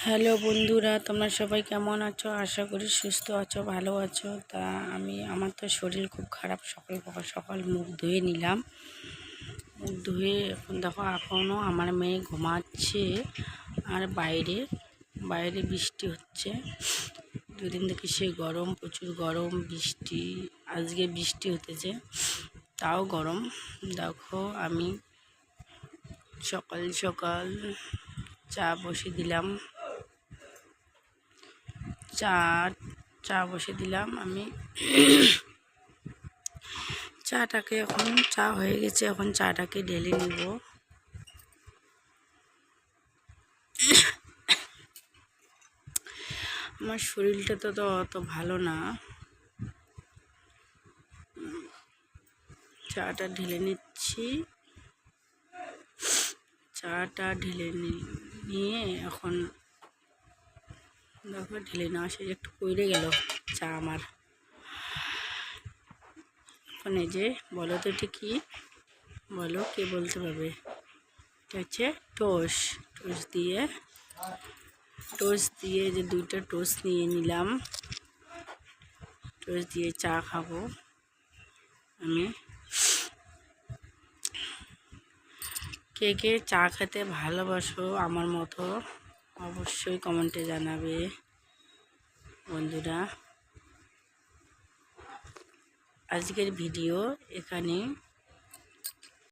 Hello বন্ধুরা, তোমরা সবাই কেমন আছো? আশা করি সুস্থ আছো, ভালো আছো। তা আমার তো শরীর খুব খারাপ। সকাল সকাল মুখ ধুয়ে নিলাম। মুখ ধুয়ে এখন দেখো, এখনও আমার মেয়ে ঘুমাচ্ছে। আর বাইরে বৃষ্টি হচ্ছে। দুদিন থেকে সে গরম, প্রচুর গরম, বৃষ্টি। আজকে বৃষ্টি হতেছে, তাও গরম। দেখো, আমি সকাল সকাল চা বসে দিলাম। চা বসে দিলাম আমি। চাটাকে এখন চা হয়ে গেছে, এখন চাটাকে ঢেলে নিব। আমার শরীরটা তো অত ভালো না। চাটা ঢেলে নিচ্ছি। চাটা ঢেলে নিয়ে এখন দেখো, ঢেলে নেওয়া সে একটু পড়ে গেল চা আমার। এখন এই যে, বলো তো এটা কি? বলো, কে বলতে পারবে? এটা হচ্ছে টোস্ট দিয়ে যে দুইটা টোস্ট নিয়ে নিলাম। টোস্ট দিয়ে চা খাবো আমি। কে কে চা খেতে ভালোবাসো আমার মতো, অবশ্যই কমেন্টে জানাবে বন্ধুরা। আজকের ভিডিও এখানে